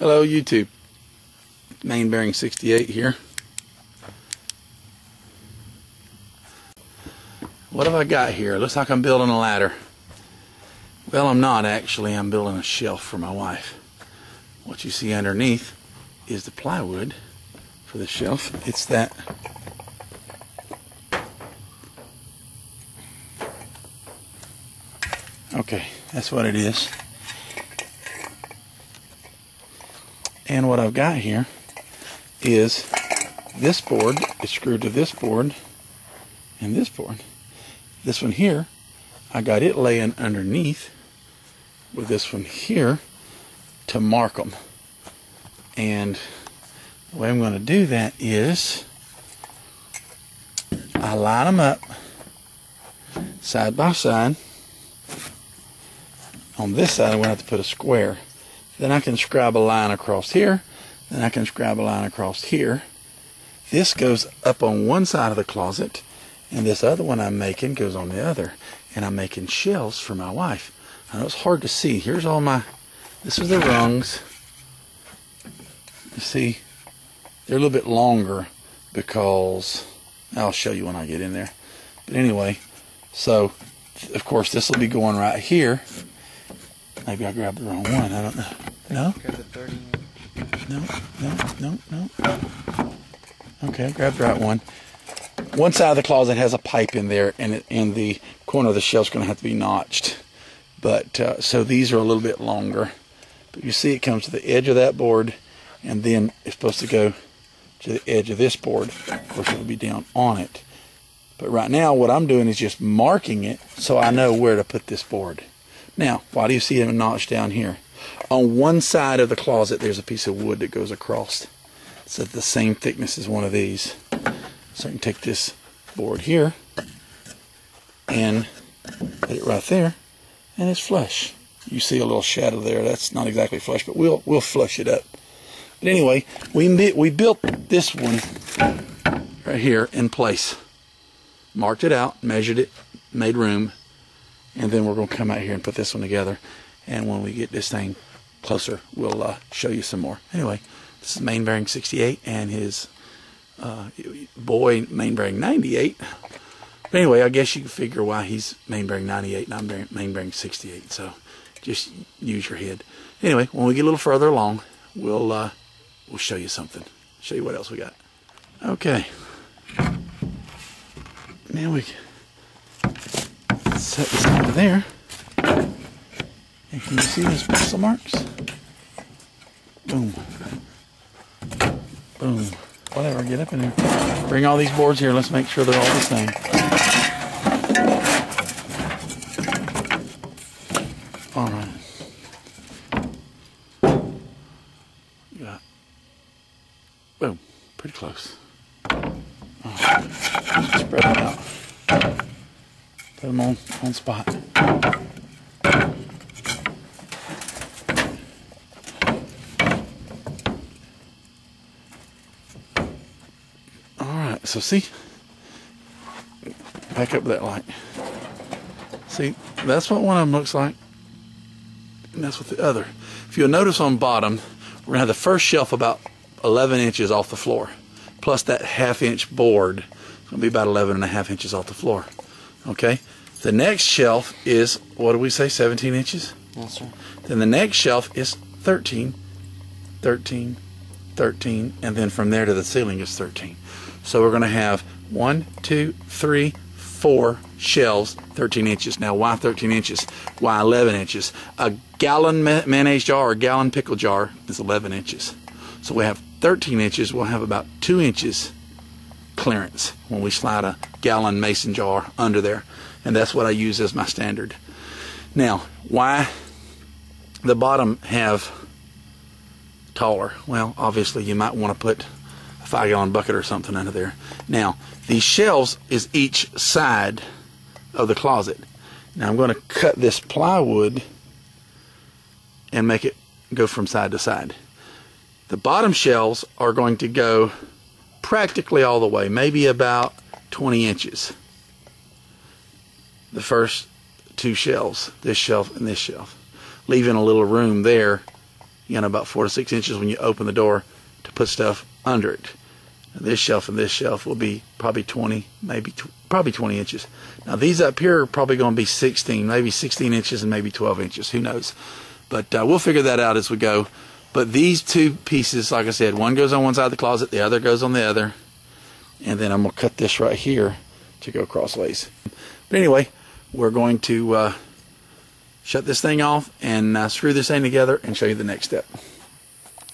Hello YouTube, main bearing 68 here. What have I got here? Looks like I'm building a ladder. Well, I'm not actually. I'm building a shelf for my wife. What you see underneath is the plywood for the shelf. It's that okay, that's what it is. And what I've got here is this board is screwed to this board and this board. This one here, I got it laying underneath with this one here to mark them. And the way I'm going to do that is I line them up side by side. On this side I'm going to have to put a square. Then I can scribe a line across here. Then I can scribe a line across here. This goes up on one side of the closet, and this other one I'm making goes on the other. And I'm making shelves for my wife. I know it's hard to see. Here's all my, this is the rungs. You see, they're a little bit longer because, I'll show you when I get in there. But anyway, so, of course, this will be going right here. Maybe I grabbed the wrong one. I don't know. No? No. Okay, I grabbed the right one. One side of the closet has a pipe in there, and the corner of the shelf's going to have to be notched. But so these are a little bit longer. But you see, it comes to the edge of that board, and then it's supposed to go to the edge of this board. Of course, it'll be down on it. But right now, what I'm doing is just marking it so I know where to put this board. Now, why do you see them notched down here? On one side of the closet, there's a piece of wood that goes across. It's the same thickness as one of these. So I can take this board here and put it right there, and it's flush. You see a little shadow there. That's not exactly flush, but we'll flush it up. But anyway, we built this one right here in place. Marked it out, measured it, made room. And then we're going to come out here and put this one together. And when we get this thing closer, we'll show you some more. Anyway, this is main bearing 68 and his boy main bearing 98. But anyway, I guess you can figure why he's main bearing 98 and I'm main bearing 68. So just use your head. Anyway, when we get a little further along, we'll show you something. Show you what else we got. Okay. Now we set this over there. And can you see those pencil marks? Boom. Boom. Whatever, get up in there. Bring all these boards here. Let's make sure they're all the same. Alright. Got. Boom. Pretty close. Right. Spread them out. Put them on spot. Alright, so see, back up that light. See, that's what one of them looks like, and that's what the other. If you'll notice on bottom, we're going to have the first shelf about 11 inches off the floor, plus that half-inch board. It's going to be about 11.5 inches off the floor. Okay? The next shelf is, what do we say, 17 inches? Yes, sir. Then the next shelf is 13, 13, 13, and then from there to the ceiling is 13. So we're going to have 1, 2, 3, 4 shelves, 13 inches. Now, why 13 inches? Why 11 inches? A gallon mayonnaise jar or a gallon pickle jar is 11 inches. So we have 13 inches. We'll have about 2 inches clearance when we slide a gallon mason jar under there. And that's what I use as my standard. Now, why the bottom have taller? Well, obviously you might want to put a 5-gallon bucket or something under there. Now, these shelves is each side of the closet. Now I'm going to cut this plywood and make it go from side to side. The bottom shelves are going to go practically all the way, maybe about 20 inches. The first 2 shelves, this shelf and this shelf, leaving a little room there you know, about 4 to 6 inches when you open the door to put stuff under it. And this shelf and this shelf will be probably 20, probably 20 inches. Now these up here are probably going to be 16, maybe 16 inches and maybe 12 inches. Who knows? But we'll figure that out as we go. But these two pieces, like I said, one goes on one side of the closet, the other goes on the other. And then I'm going to cut this right here to go crossways. But anyway, we're going to shut this thing off and screw this thing together and show you the next step.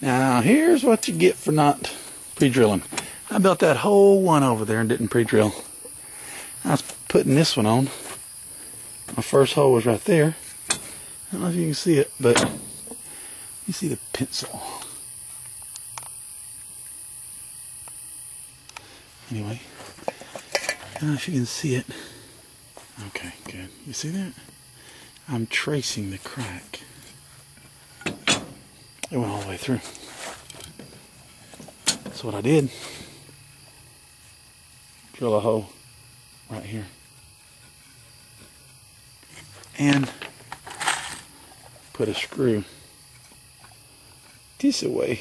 Now here's what you get for not pre-drilling. I built that whole one over there and didn't pre-drill. I was putting this one on. My first hole was right there. I don't know if you can see it, but you see the pencil. Anyway, I don't know if you can see it. Okay, good. You see that? I'm tracing the crack. It went all the way through. That's what I did. Drill a hole right here. And put a screw this away.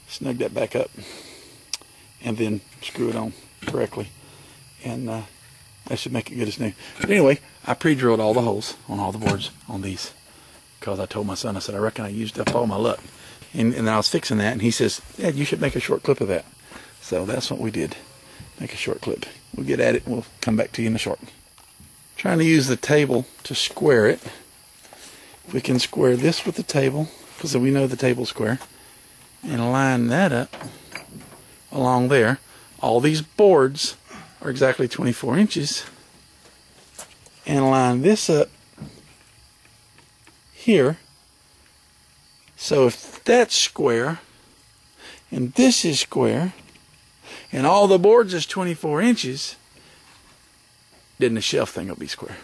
Snug that back up. And then screw it on correctly. And that should make it good as new. But anyway, I pre-drilled all the holes on all the boards on these. Because I told my son, I said, I reckon I used up all my luck. And I was fixing that, and he says, Dad, you should make a short clip of that. So that's what we did. Make a short clip. We'll get at it, and we'll come back to you in a short. Trying to use the table to square it. If we can square this with the table, because we know the table's square, and line that up along there. All these boards are exactly 24 inches. And line this up here. So if that's square, and this is square, and all the boards is 24 inches, then the shelf thing will be square.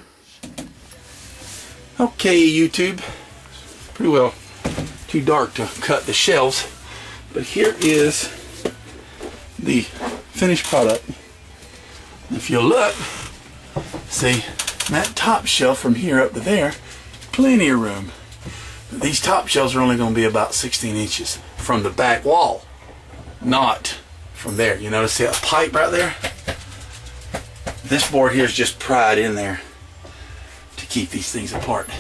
Okay, YouTube. Pretty well too dark to cut the shelves, but here is the finished product. If you look, see, that top shelf from here up to there, plenty of room. These top shelves are only going to be about 16 inches from the back wall, not from there. You notice that pipe right there? This board here is just pried in there to keep these things apart.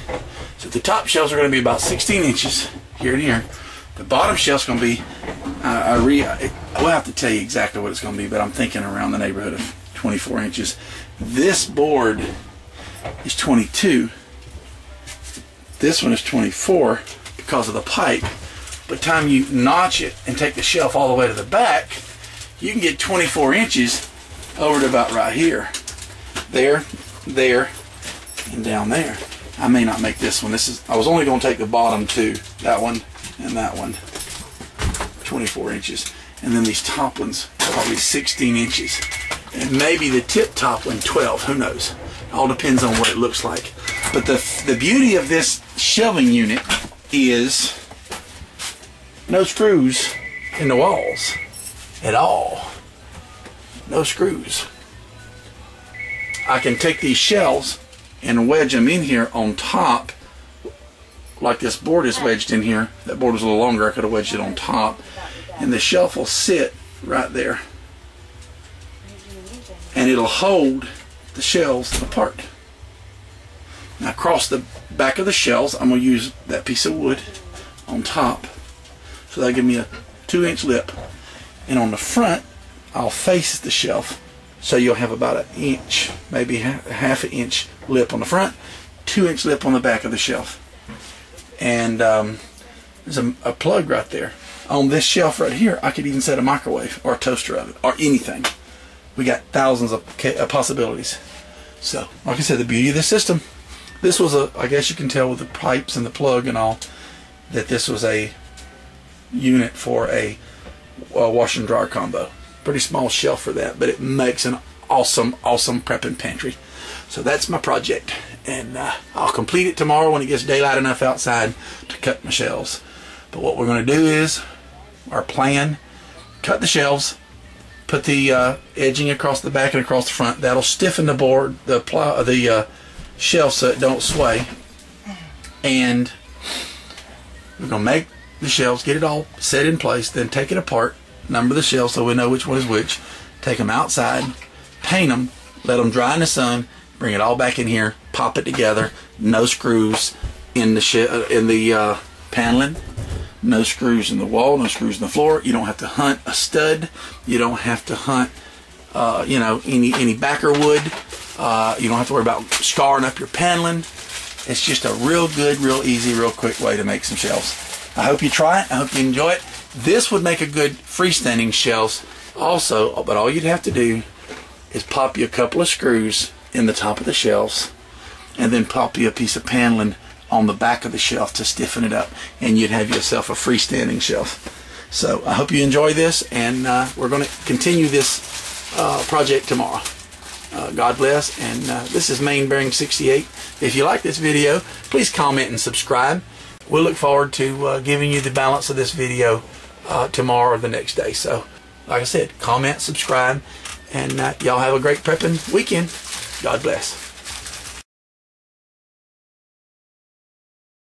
So the top shelves are going to be about 16 inches here and here. The bottom shelf's going to be, we'll have to tell you exactly what it's going to be, but I'm thinking around the neighborhood of 24 inches. This board is 22. This one is 24 because of the pipe. By the time you notch it and take the shelf all the way to the back, you can get 24 inches over to about right here. There, there, and down there. I may not make this one. I was only going to take the bottom two, that one and that one, 24 inches. And then these top ones, probably 16 inches. And maybe the tip top one, 12, who knows. All depends on what it looks like. But the beauty of this shelving unit is no screws in the walls at all. No screws. I can take these shelves and wedge them in here on top, like this board is wedged in here. That board was a little longer, I could have wedged it on top, and the shelf will sit right there, and it'll hold the shelves apart. Now across the back of the shelves, I'm going to use that piece of wood on top, so that'll give me a 2-inch lip, and on the front I'll face the shelf, so you'll have about an inch, maybe half an inch lip on the front, 2-inch lip on the back of the shelf. And there's a plug right there. On this shelf right here, I could even set a microwave or a toaster oven or anything. We got thousands of possibilities. So, like I said, the beauty of this system, this was I guess you can tell with the pipes and the plug and all, that this was a unit for a washer and dryer combo. Pretty small shelf for that, but it makes an awesome prepping pantry. So that's my project, and I'll complete it tomorrow when it gets daylight enough outside to cut my shelves. But what we're going to do is, our plan, cut the shelves, put the edging across the back and across the front. That'll stiffen the board, the shelf, so it don't sway. And We're going to make the shelves, get it all set in place, then take it apart, number the shelves so we know which one is which, take them outside, paint them, let them dry in the sun, bring it all back in here, pop it together. No screws in the paneling, no screws in the wall, no screws in the floor. You don't have to hunt a stud. You don't have to hunt any backer wood. You don't have to worry about scarring up your paneling. It's just a real good, real easy, real quick way to make some shelves. I hope you try it. I hope you enjoy it. This would make a good freestanding shelves also, but all you'd have to do is pop you a couple of screws in the top of the shelves and then pop you a piece of paneling on the back of the shelf to stiffen it up, and you'd have yourself a freestanding shelf. So I hope you enjoy this, and we're going to continue this project tomorrow. God bless, and this is Main Bearing 68. If you like this video, please comment and subscribe. We'll look forward to giving you the balance of this video tomorrow or the next day. So, like I said, comment, subscribe, and y'all have a great prepping weekend. God bless.